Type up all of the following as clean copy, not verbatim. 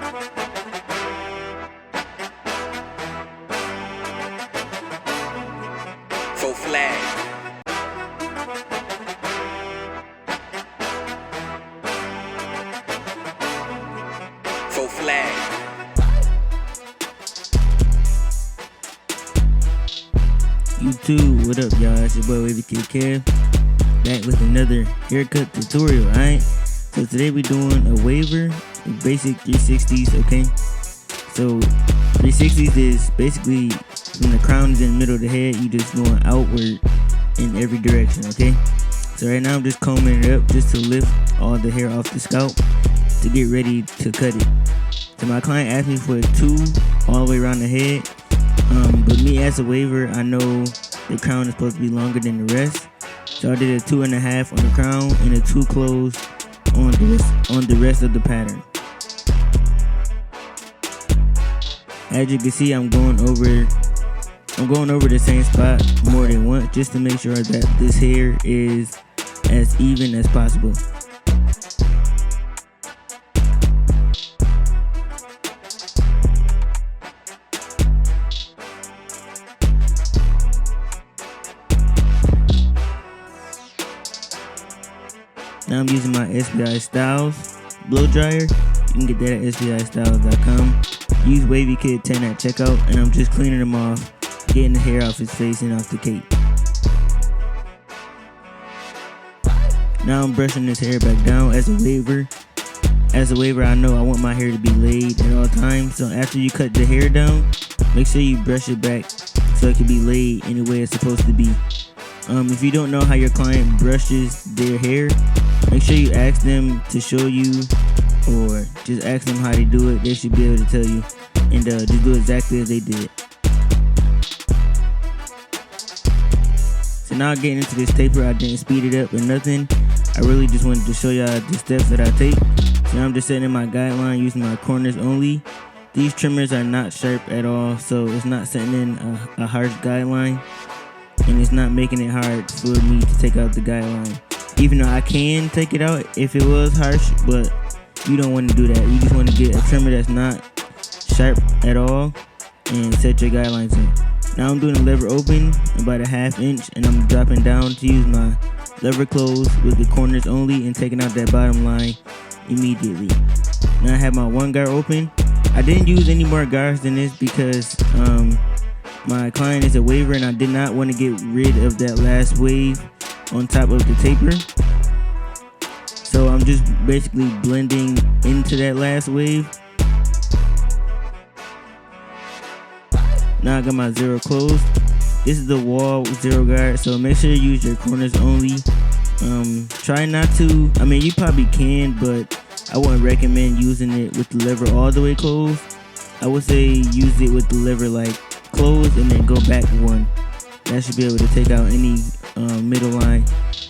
Full flag. Full flag. YouTube, what up, y'all? It's your boy Wavykid Kev, back with another haircut tutorial. Alright, so today we're doing a WAVER, basic 360s. Okay, so 360s is basically when the crown is in the middle of the head, you just going outward in every direction. Okay, so right now I'm just combing it up just to lift all the hair off the scalp to get ready to cut it. So my client asked me for a 2 all the way around the head. But me as a WAVER, I know the crown is supposed to be longer than the rest. So I did a 2.5 on the crown and a 2 close on the rest of the pattern. As you can see, I'm going over the same spot more than once just to make sure that this hair is as even as possible. Now I'm using my SBI Styles blow dryer. You can get that at sbistyles.com. Use Wavykid 10 at checkout, and I'm just cleaning them off, getting the hair off his face and off the cape. Now I'm brushing this hair back down. As a WAVER, I know I want my hair to be laid at all times. So after you cut the hair down, make sure you brush it back so it can be laid in the way it's supposed to be. If you don't know how your client brushes their hair, make sure you ask them to show you, or just ask them how they do it. They should be able to tell you, and just do exactly as they did. So now getting into this taper, I didn't speed it up or nothing. I really just wanted to show y'all the steps that I take. So now I'm just setting my guideline using my corners only. These trimmers are not sharp at all, so it's not setting in a harsh guideline, and it's not making it hard for me to take out the guideline. Even though I can take it out if it was harsh, but you don't want to do that. You just want to get a trimmer that's not sharp at all and set your guidelines in. Now I'm doing a lever open about a 1/2 inch, and I'm dropping down to use my lever close with the corners only and taking out that bottom line immediately. Now I have my 1 guard open. I didn't use any more guards than this because my client is a WAVER, and I did not want to get rid of that last wave on top of the taper. So I'm just basically blending into that last wave. Now I got my 0 closed. This is the wall 0 guard, so make sure you use your corners only. Try not to, I mean, you probably can, but I wouldn't recommend using it with the lever all the way closed. I would say use it with the lever like closed and then go back 1. That should be able to take out any middle line.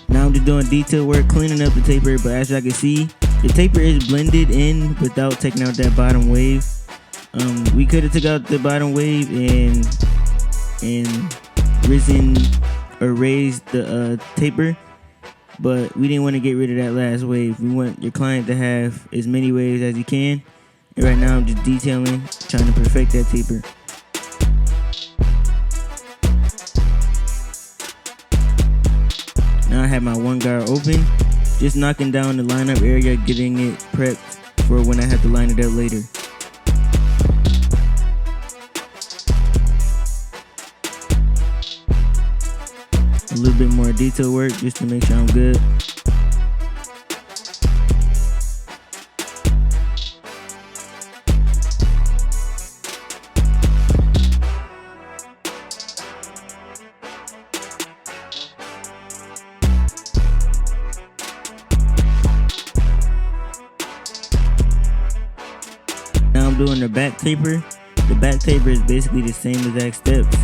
Now I'm just doing detail work, cleaning up the taper, but as y'all can see, the taper is blended in without taking out that bottom wave. We could have took out the bottom wave and raised the taper, but we didn't want to get rid of that last wave. We want your client to have as many waves as you can, and right now I'm just detailing, trying to perfect that taper. Now I have my 1 guard open, just knocking down the lineup area, getting it prepped for when I have to line it up later. A little bit more detail work just to make sure I'm good. Now I'm doing the back taper. The back taper is basically the same exact steps,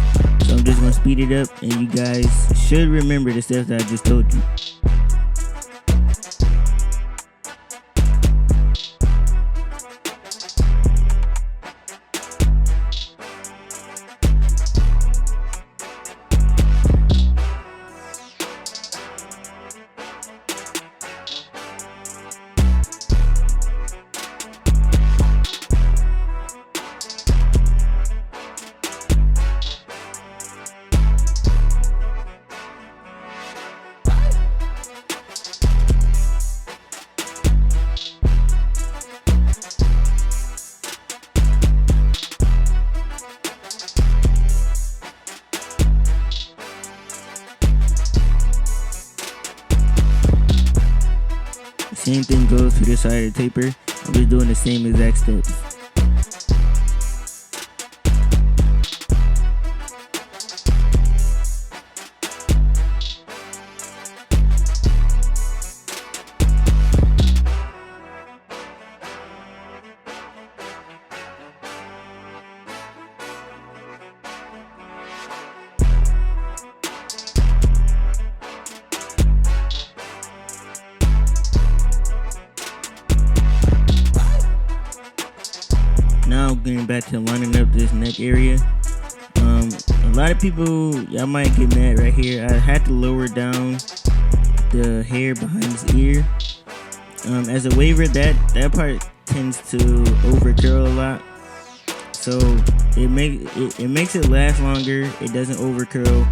so I'm just gonna speed it up, and you guys should remember the steps that I just told you. Same thing goes for this side of the taper. I'm just doing the same exact steps. Now I'm getting back to lining up this neck area. A lot of people, y'all might get mad right here. I had to lower down the hair behind his ear. As a waver, that part tends to over curl a lot, so it makes it last longer. It doesn't over curl,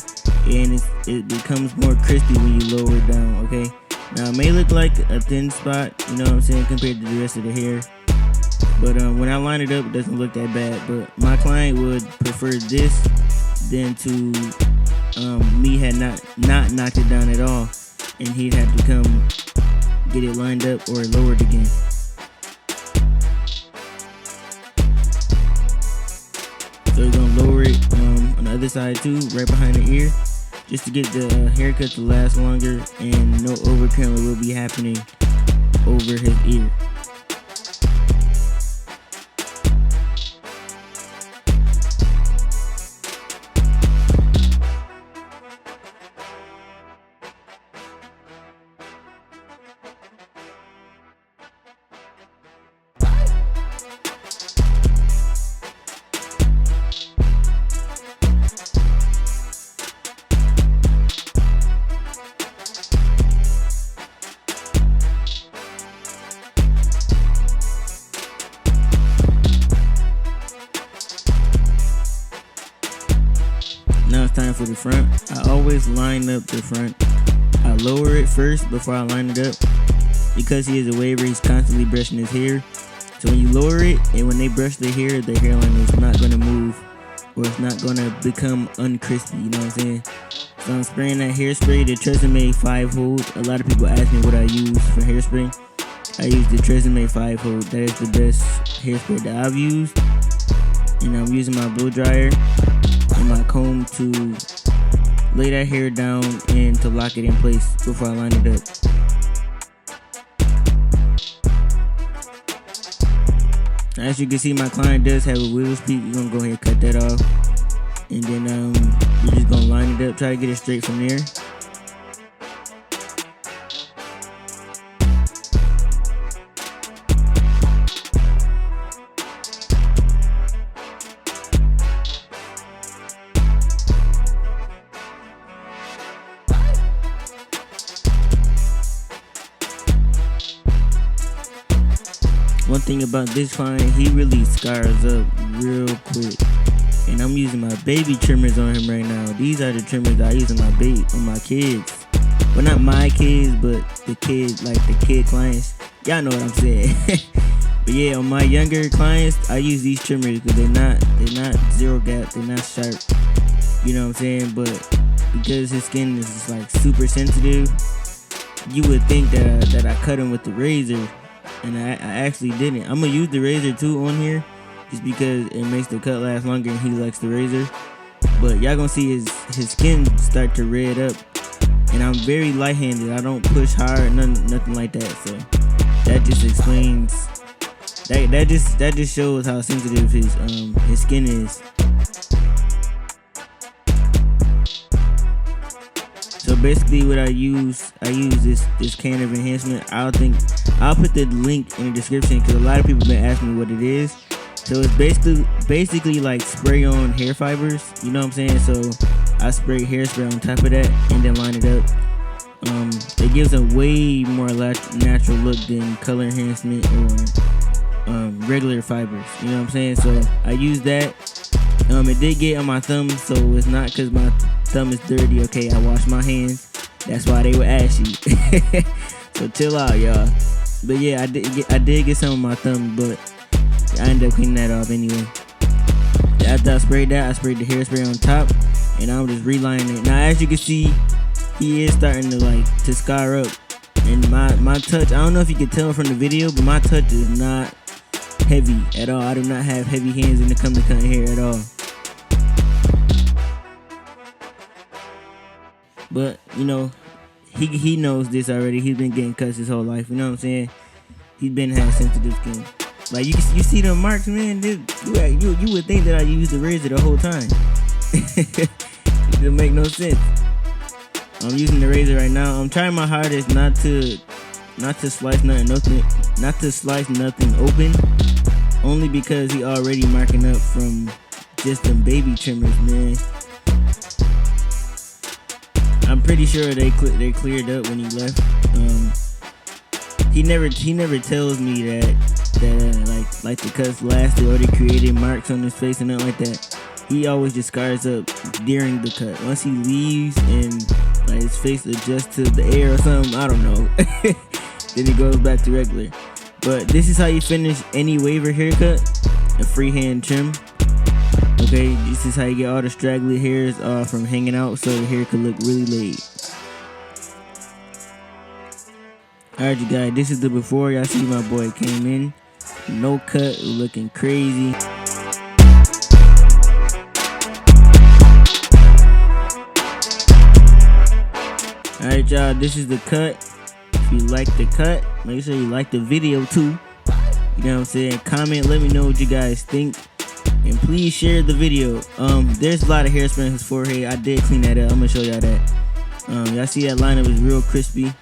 and it becomes more crispy when you lower it down. Okay, now it may look like a thin spot, you know what I'm saying, compared to the rest of the hair. But when I line it up, it doesn't look that bad. But my client would prefer this than to me had not knocked it down at all, and he'd have to come get it lined up or lowered again. So we're gonna lower it on the other side too, right behind the ear, just to get the haircut to last longer and no overcurling will be happening over his ear. Now it's time for the front. I always line up the front. I lower it first before I line it up. Because he is a waver, he's constantly brushing his hair. So when you lower it, and when they brush their hairline is not going to move, or it's not going to become uncrispy, you know what I'm saying? So I'm spraying that hairspray, the Tresemme 5-hold. A lot of people ask me what I use for hairspray. I use the Tresemme 5-hold. That is the best hairspray that I've used. And I'm using my blow dryer and my comb to lay that hair down and to lock it in place before I line it up. Now, as you can see, my client does have a wiggle speed. We're gonna go ahead and cut that off, and then we're just gonna line it up, try to get it straight from there. One thing about this client, he really scars up real quick. And I'm using my baby trimmers on him right now. These are the trimmers I use on my kids. Well, not my kids, but the kids, like the kid clients. Y'all know what I'm saying. But yeah, on my younger clients, I use these trimmers because they're not zero gap, they're not sharp. You know what I'm saying? But because his skin is just like super sensitive, you would think that I cut him with the razor. And I actually didn't. I'm gonna use the razor too on here, just because it makes the cut last longer and he likes the razor. But y'all gonna see his skin start to red up, and I'm very light-handed. I don't push hard, nothing like that. So that just explains. That just shows how sensitive his skin is. So basically, what I use this can of enhancement. I'll put the link in the description because a lot of people have been asking me what it is. So it's basically like spray on hair fibers. You know what I'm saying? So I spray hairspray on top of that and then line it up. It gives a way more natural look than color enhancement or regular fibers. You know what I'm saying? So I use that. It did get on my thumb, so it's not because my thumb is dirty. Okay, I wash my hands. That's why they were ashy. So chill out, y'all. But yeah, I did get some on my thumb, but I ended up cleaning that off anyway. After I sprayed that, I sprayed the hairspray on top, and I'm just relining it. Now, as you can see, he is starting to scar up. And my touch, I don't know if you can tell from the video, but my touch is not heavy at all. I do not have heavy hands when it comes to cutting hair at all. But you know, he knows this already. He's been getting cuts his whole life. You know what I'm saying? He's been had sensitive skin. Like you see them marks, man. You would think that I used the razor the whole time. It doesn't make no sense. I'm using the razor right now. I'm trying my hardest not to slice nothing open. Only because he already marking up from just them baby trimmers, man. I'm pretty sure they cleared up when he left. He never tells me that like the cuts lasted or they created marks on his face and nothing like that. He always just scars up during the cut. Once he leaves and like his face adjusts to the air or something, I don't know. Then he goes back to regular. But this is how you finish any WAVER haircut, a freehand trim. Okay, this is how you get all the straggly hairs from hanging out so the hair could look really laid. Alright you guys, this is the before. Y'all see my boy came in. No cut, looking crazy. Alright y'all, this is the cut. If you like the cut, make sure you like the video too. You know what I'm saying? Comment, let me know what you guys think. And please share the video. There's a lot of hairspray on his forehead. I did clean that up. I'm gonna show y'all that. Y'all see that lineup is real crispy.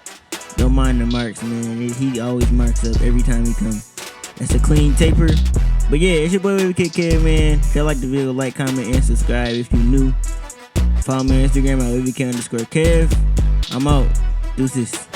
Don't mind the marks, man. He always marks up every time he comes. That's a clean taper. But yeah, it's your boy Wavykid, man. If y'all like the video, like, comment, and subscribe if you're new. Follow me on Instagram at Wavykid_Kev. I'm out. Deuces.